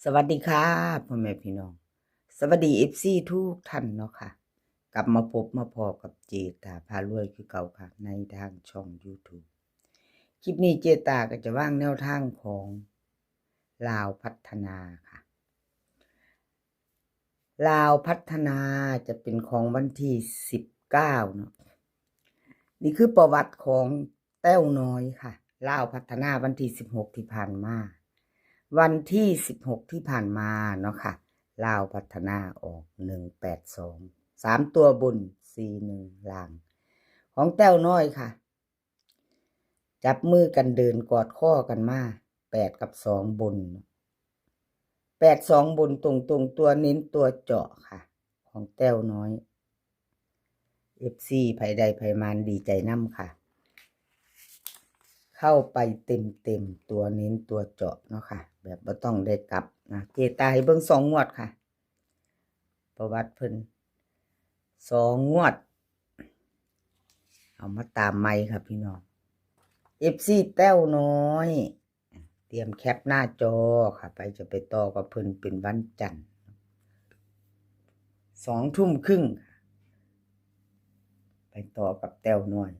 สวัสดีค่ะพ่อแม่พี่น้องสวัสดีFCทุกท่านเนาะค่ะกลับมาพบมาพอกับเจตาพารวยคือเก่าค่ะในทางช่อง YouTube คลิปนี้เจตาก็จะว่างแนวทางของลาวพัฒนาค่ะลาวพัฒนาจะเป็นของวันที่19เนาะนี่คือประวัติของแต้วน้อยค่ะลาวพัฒนาวันที่16ที่ผ่านมาวันที่16ที่ผ่านมาเนาะค่ะลาวพัฒนาออก182 3ตัวบน41ล่างของแต้วน้อยค่ะจับมือกันเดินกอดข้อกันมา8กับ2บน82บนตรงตัวเน้นตัวเจาะค่ะของแต้วน้อย FC ไผใดไผมันดีใจนำค่ะเข้าไปเต็มตัวเน้นตัวเจาะเนาะค่ะแบบบ่ต้องได้กลับนะเจตาให้เบิ่ง2งวดค่ะประวัติเพิ่น2งวดเอามาตามใหม่ครับพี่น้อง FC แต้วน้อยเตรียมแคปหน้าจอค่ะไปจะไปต่อกับเพิ่นเป็นวันจันทร์2 ทุ่มครึ่งไปต่อกับแต้วน้อย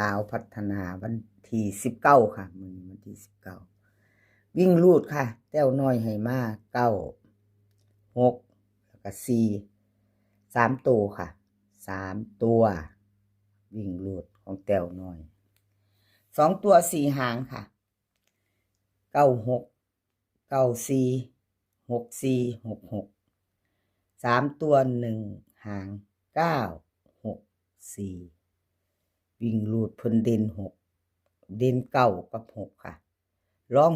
ลาวพัฒนาวันที่19ค่ะมื้อนี้วันที่19วิ่งรูดค่ะแต้วน้อยให้มา9 6แล้วก็4 3ตัวค่ะ3ตัววิ่งรูดของแต้วน้อย2ตัว4หางค่ะ96 94 64 66 3ตัว1หาง9 6 4วิ่งรูดเพิ่นเด่น6เด่น9กับ6ค่ะรอง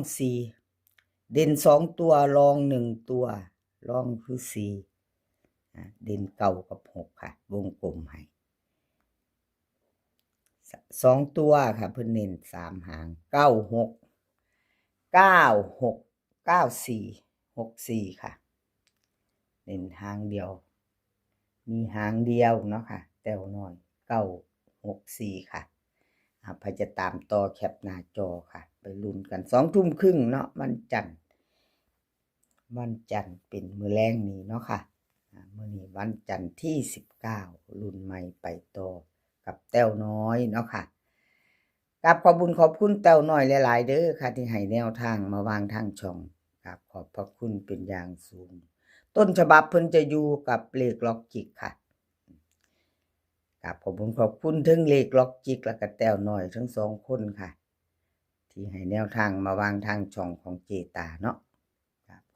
4เด่น2ตัวรอง1ตัวรองคือ4เด่น9กับ6ค่ะวงกลมให้2ตัวค่ะเพิ่นเน้น3หาง96 96 94 64ค่ะเน้นหางเดียวมีหางเดียวเนาะค่ะแต้วน้อย964ค่ะใครจะตามต่อแคปหน้าจอค่ะไปลุ้นกัน2 ทุ่มครึ่งเนาะวันจันทร์เป็นมื้อแลงนี้เนาะค่ะมื้อนี้วันจันทร์ที่19ลุ้นใหม่ไปต่อกับแต้วน้อยเนาะค่ะกับขอบคุญขอบคุณแต้วน้อยหลายๆเด้อค่ะที่ให้แนวทางมาวางทางช่องกับขอบพระคุณเป็นอย่างสูงต้นฉบับเพิ่นจะอยู่กับเลขล็อกจิกค่ะกับขอบคุณขอบคุณถึงเลขล็อกจิกและก็แต้วน้อยทั้ง2คนค่ะที่ให้แนวทางมาวางทางช่องของเจตาเนาะ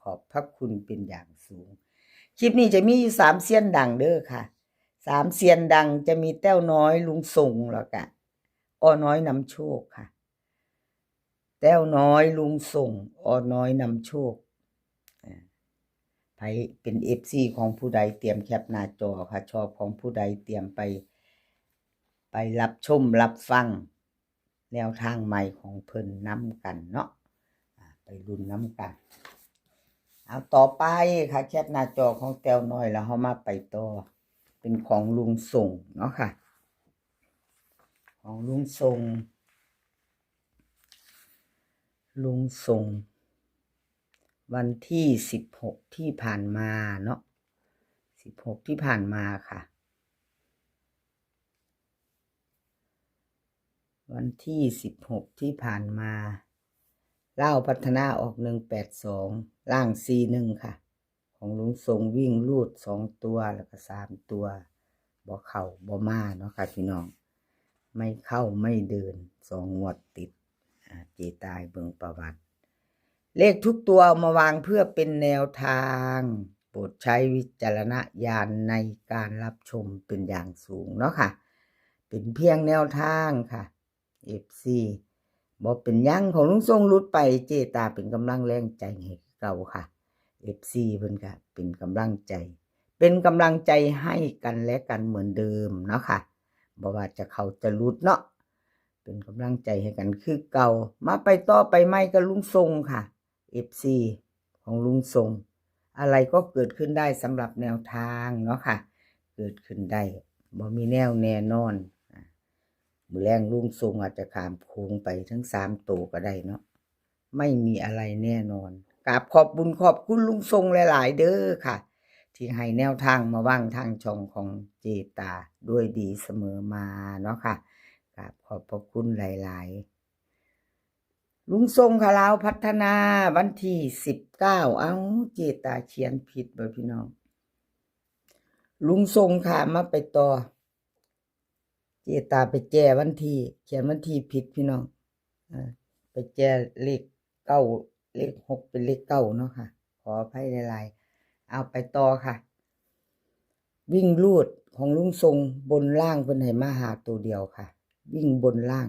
ขอบพระคุณเป็นอย่างสูงคลิปนี้จะมีอยู่3เซียนดังเด้อค่ะ3เซียนดังจะมีแต้วน้อยลุงส่งแล้วก็อ้อน้อยนำโชคค่ะแต้วน้อยลุงส่งอ้อน้อยนำโชคไผเป็น FC ของผู้ใดเตรียมแคปหน้าจอค่ะชอบของผู้ใดเตรียมไปรับชมรับฟังแนวทางใหม่ของเพิ่นนำกันเนาะไปลุ้นนำกันเอาต่อไปค่ะแคปหน้าจอของแต้วน้อยแล้วเฮามาไปต่อเป็นของลุงส่งเนาะค่ะของลุงส่งวันที่16ที่ผ่านมาเนาะ16ที่ผ่านมาค่ะวันที่16ที่ผ่านมาลาวพัฒนาออก182ล่าง41ค่ะของลุงทรงวิ่งลูด2ตัวแล้วก็3ตัวบ่เข้าบ่มาเนาะค่ะพี่น้องไม่เข้าไม่เดิน2งวดติดเจตายเบิ่งประวัติเลขทุกตัวมาวางเพื่อเป็นแนวทางโปรดใช้วิจารณญาณในการรับชมเป็นอย่างสูงเนาะค่ะเป็นเพียงแนวทางค่ะ FC บ่เป็นยังของลุงทรงรุดไปเจตาเป็นกำลังแรงใจให้เก่าค่ะ FC เพิ่นก็เป็นกำลังใจให้กันและกันเหมือนเดิมเนาะค่ะบ่ว่าจะเขาจะรุดเนาะเป็นกำลังใจให้กันคือเก่ามาไปต่อไปใหม่กับลุงทรงค่ะ FC ของลุงทรงอะไรก็เกิดขึ้นได้สำหรับแนวทางเนาะค่ะเกิดขึ้นได้บ่มีแนวแน่นอนมื้อแรงลุงทรงอาจจะข้ามโค้งไปทั้ง3ตัวก็ได้เนาะไม่มีอะไรแน่นอน กราบขอบบุญขอบคุณลุงทรงหลายๆเด้อค่ะ ที่ให้แนวทางมาว่างทางช่องของเจตาด้วยดีเสมอมาเนาะค่ะกราบขอบพระคุณหลายๆลุงทรงค่ะลาวพัฒนาวันที่19เอ้าเจตาเขียนผิดเบอร์พี่น้องลุงทรงค่ะมาไปต่อเจตาไปแจ้วันที่เขียนวันที่ผิดพี่น้องไปแจ้เลข9เลข6เป็นเลข9เนาะค่ะขออภัยหลายๆเอาไปต่อค่ะวิ่งลูดของลุงทรงบนล่างเพิ่นให้มาหาตัวเดียวค่ะวิ่งบนล่าง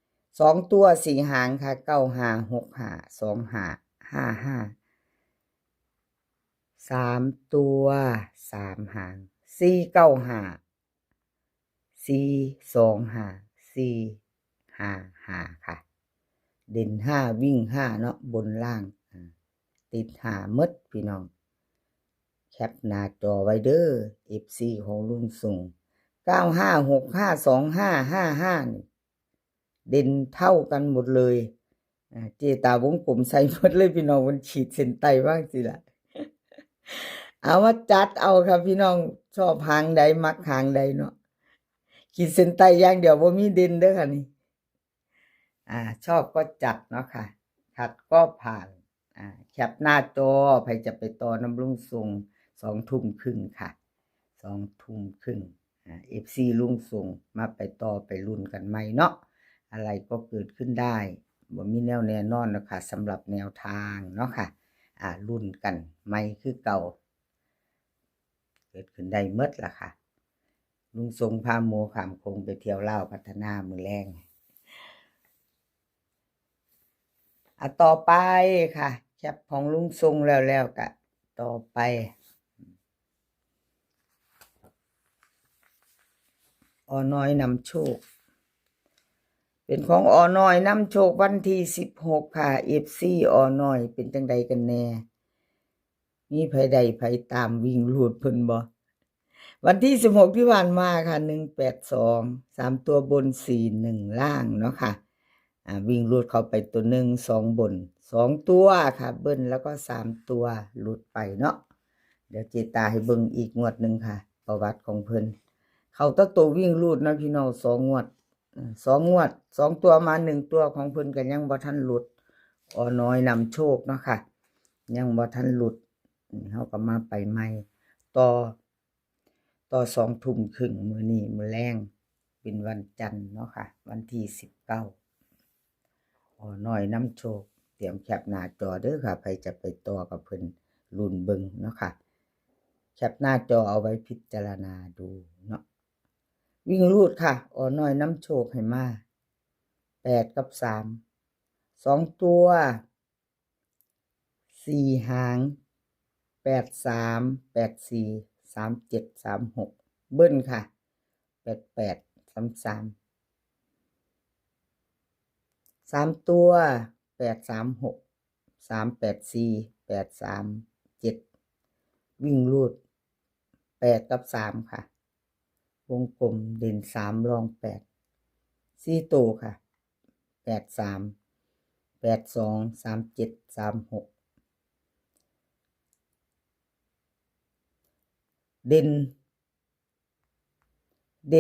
2ตัว4หางค่ะ9 5 6 5 2 5 5 5 3ตัว3หาง4 9 5 4 2 5 4 5 5ค่ะเด่น5วิ่ง5เนาะบนล่างติด5หมดพี่น้องแคปหน้าจอไว้เด้อ FC ของลุงส่ง95652555นี่เด่นเท่ากันหมดเลยเจตาวงกลมใส่หมดเลยพี่น้องมันขีดเส้นใต้บ้างสิล่ะเอามาจัดเอาครับพี่น้องชอบหางใดมักหางใดเนาะขีดเส้นใต้อย่างเดียวบ่มีเด่นเด้อค่ะนี่ชอบก็จัดเนาะค่ะขัดก็ผ่านแคปหน้าจอใครจะไปต่อน้ำลุงส่ง2 ทุ่มครึ่งค่ะ2 ทุ่มครึ่งFC ลุงส่งมาไปต่อไปลุ้นกันใหม่เนาะอะไรก็เกิดขึ้นได้บ่มีแนวแน่นอนนะคะสำหรับแนวทางเนาะค่ะลุ้นกันใหม่คือเก่าเกิดขึ้นได้หมดล่ะค่ะลุงทรงพาโมขามคงไปเที่ยวลาวพัฒนามือแรงต่อไปค่ะแคปของลุงทรงแล้วก็ต่อไปน้อยนำโชคเป็นของน้อยนำโชควันที่16ค่ะ FC น้อยเป็นจังใดกันแน่มีไผใดไผตามวิ่งลูดเพิ่นบ่วันที่16ที่ผ่านมาค่ะ182 3ตัวบน41ล่างเนาะค่ะวิ่งลูดเข้าไปตัว1 2บน2ตัวค่ะเบิ้ลแล้วก็3ตัวหลุดไปเนาะเดี๋ยวเจตาให้เบิ่งอีกงวดนึงค่ะประวัติของเพิ่นเขาตัววิ่งลูดนะพี่น้อง2 งวด2 งวด2ตัวมา1ตัวของเพิ่นก็ยังบ่ทันหลุดน้อยนำโชคเนาะค่ะยังบ่ทันหลุดเฮาก็มาไปใหม่ต่อ2 ทุ่มครึ่งมื้อนี้มื้อแลงเป็นวันจันทร์เนาะค่ะวันที่19น้อยนำโชคเตรียมแคปหน้าจอเด้อค่ะใครจะไปต่อกับเพิ่นลุ้นเบิ่งเนาะค่ะแคปหน้าจอเอาไว้พิจารณาดูเนาะวิ่งรูดค่ะน้อยนำโชคให้มา8กับ3 2ตัว4หาง8 3 8 4 3 7 3 6เบิ้ลค่ะ8 8 3 3 3ตัว8 3 6 3 8 4 8 3 7วิ่งรูด8กับ3ค่ะวงกลมเด่น3รอง8 4ตัวค่ะ8 3 8 2 3 7 3 6เด่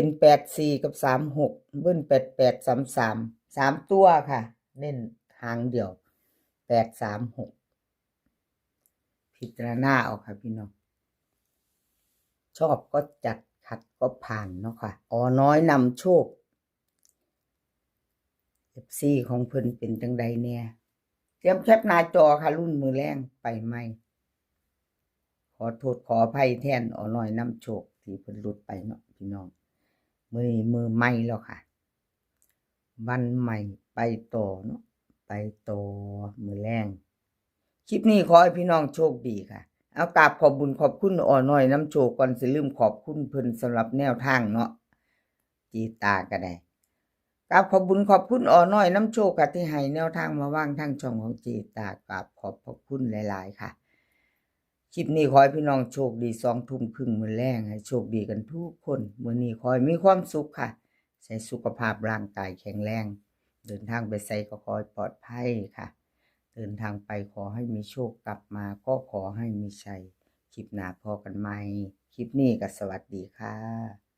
น8 4กับ3 6เบิ้ล8 8 3 3 3ตัวค่ะเน้นหางเดียว8 3 6พิจารณาเอาค่ะพี่น้องชอบก็จัดขัดก็ผ่านเนาะค่ะน้อยนำโชค FC ของเพิ่นเป็นจังใดเนี่ยเตรียมแคปหน้าจอค่ะรุ่นมือแรงไปใหม่ขอโทษขออภัยแทนน้อยนำโชคที่เพิ่นหลุดไปเนาะพี่น้องมือใหม่แล้วค่ะวันใหม่ไปต่อเนาะไปต่อมือแรงคลิปนี้ขอให้พี่น้องโชคดีค่ะเอากราบขอบบุญขอบคุณน้อยนำโชคก่อนสิลืมขอบคุณเพิ่นสำหรับแนวทางเนาะจีตาก็ได้กราบขอบบุญขอบคุณน้อยนำโชคค่ะที่ให้แนวทางมาว่างทางช่องของจีตากราบขอบคุณหลายๆค่ะคลิปนี้ขอให้พี่น้องโชคดี2 ทุ่มครึ่งมื้อแลงให้โชคดีกันทุกคนมื้อนี้ขอให้มีความสุขค่ะใช้สุขภาพร่างกายแข็งแรงเดินทางไปไสก็ขอให้ปลอดภัยค่ะ เดินทางไปขอให้มีโชคกลับมาก็ขอให้มีชัยคลิปหน้าพอกันใหม่คลิปนี้ก็สวัสดีค่ะ